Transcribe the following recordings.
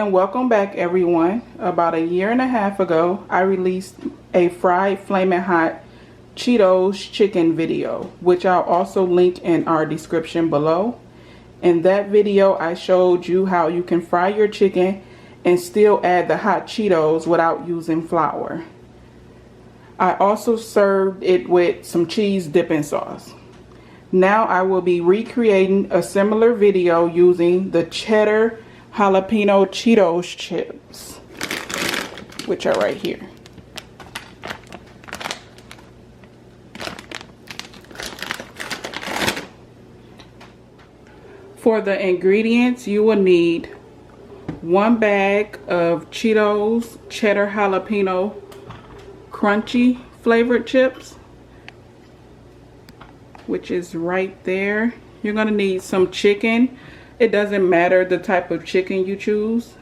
And welcome back, everyone. About a year and a half ago, I released a fried flaming hot Cheetos chicken video, which I'll also link in our description below. In that video, I showed you how you can fry your chicken and still add the hot Cheetos without using flour. I also served it with some cheese dipping sauce. Now I will be recreating a similar video using the cheddar jalapeno Cheetos chips, which are right here. For the ingredients, you will need 1 bag of Cheetos cheddar jalapeno crunchy flavored chips, which is right there. You're gonna need some chicken. It doesn't matter the type of chicken you choose.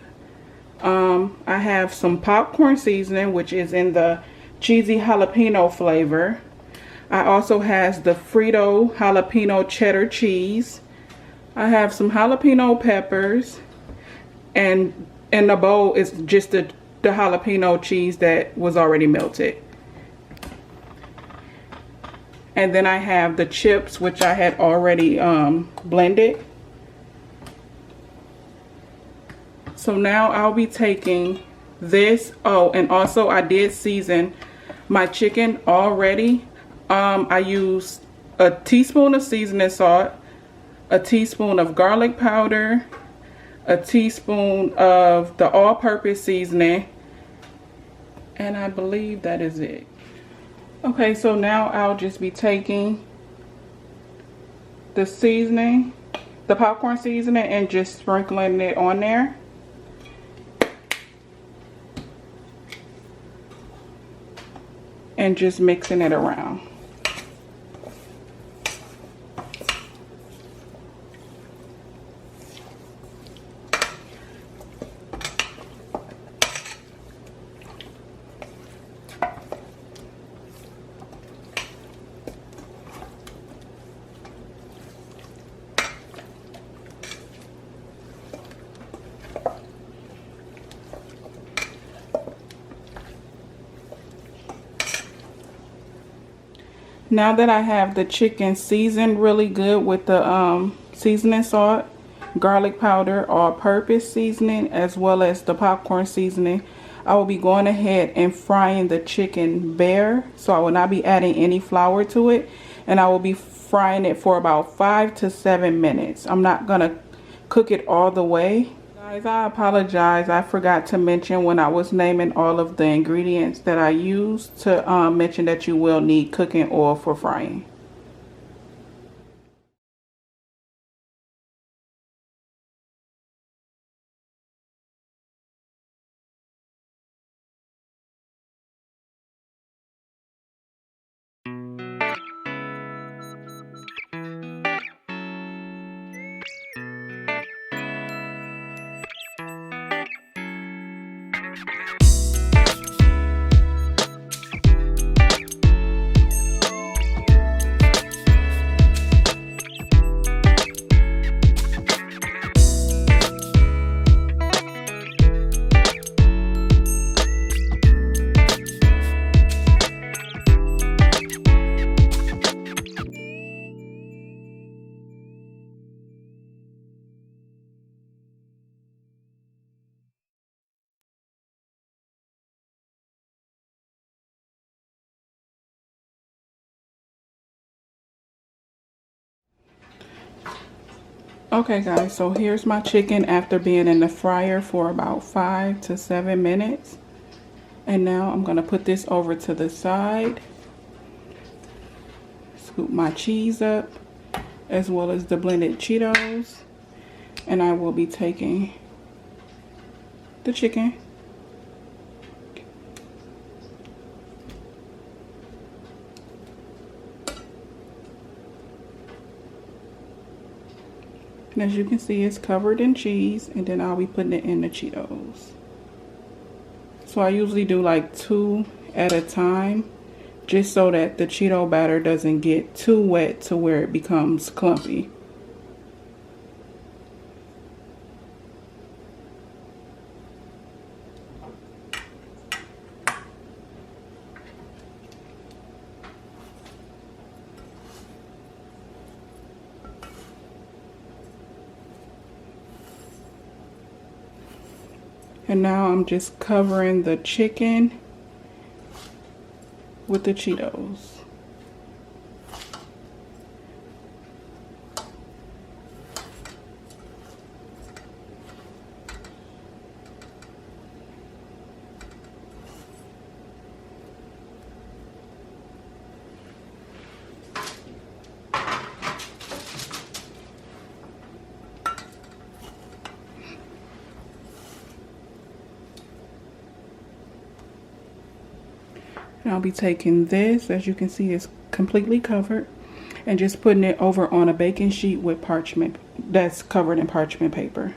I have some popcorn seasoning, which is in the cheesy jalapeno flavor. I also has the Frito jalapeno cheddar cheese. I have some jalapeno peppers, and in the bowl is just the jalapeno cheese that was already melted. And then I have the chips, which I had already blended. So now I'll be taking this. Oh, and also I did season my chicken already. I used a teaspoon of seasoning salt, a teaspoon of garlic powder, a teaspoon of the all-purpose seasoning, and I believe that is it. Okay, so now I'll just be taking the seasoning, the popcorn seasoning, and just sprinkling it on there. And just mixing it around. Now that I have the chicken seasoned really good with the seasoning salt, garlic powder, all-purpose seasoning, as well as the popcorn seasoning, I will be going ahead and frying the chicken bare. So I will not be adding any flour to it, and I will be frying it for about 5 to 7 minutes. I'm not gonna cook it all the way. Guys, I apologize. I forgot to mention when I was naming all of the ingredients that I used to mention that you will need cooking oil for frying. Okay guys, so here's my chicken after being in the fryer for about 5 to 7 minutes. And now I'm going to put this over to the side. Scoop my cheese up, as well as the blended Cheetos. And I will be taking the chicken. And as you can see, it's covered in cheese, and then I'll be putting it in the Cheetos. So I usually do like 2 at a time, just so that the Cheeto batter doesn't get too wet to where it becomes clumpy. And now I'm just covering the chicken with the Cheetos. And I'll be taking this, as you can see, it's completely covered, and just putting it over on a baking sheet with parchment that's covered in parchment paper.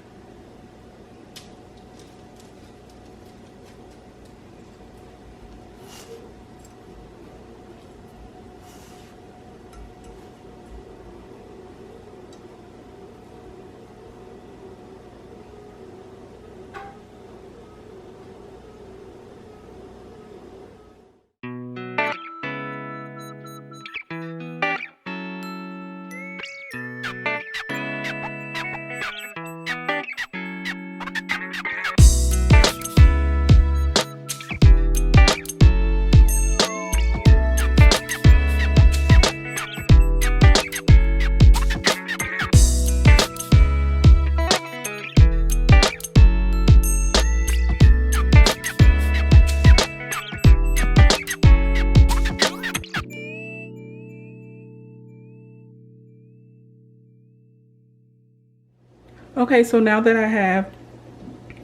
Okay, so now that I have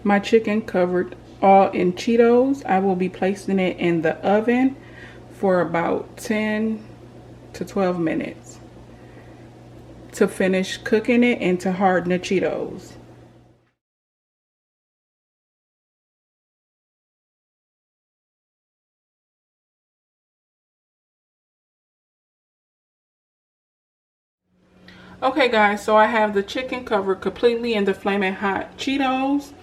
my chicken covered all in Cheetos, I will be placing it in the oven for about 10 to 12 minutes to finish cooking it and to harden the Cheetos. Okay guys, so I have the chicken covered completely in the flaming hot Cheetos.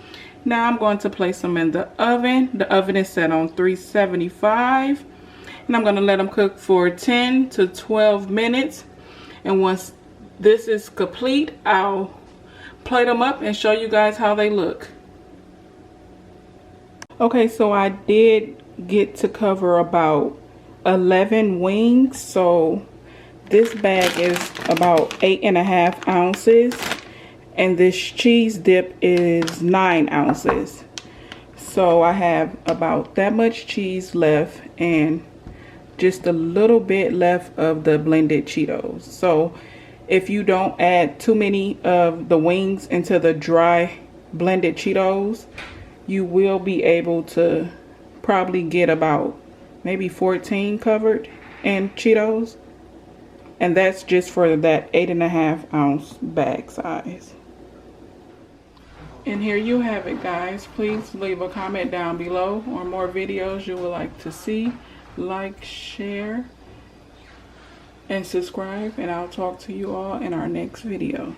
Now I'm going to place them in the oven. The oven is set on 375, and I'm going to let them cook for 10 to 12 minutes. And once this is complete, I'll plate them up and show you guys how they look. Okay, so I did get to cover about 11 wings, so this bag is about 8.5 ounces, and this cheese dip is 9 ounces. So I have about that much cheese left and just a little bit left of the blended Cheetos. So if you don't add too many of the wings into the dry blended Cheetos, you will be able to probably get about maybe 14 covered in Cheetos. And that's just for that 8.5 ounce bag size. And here you have it, guys. Please leave a comment down below on more videos you would like to see. Like, share, and subscribe. And I'll talk to you all in our next video.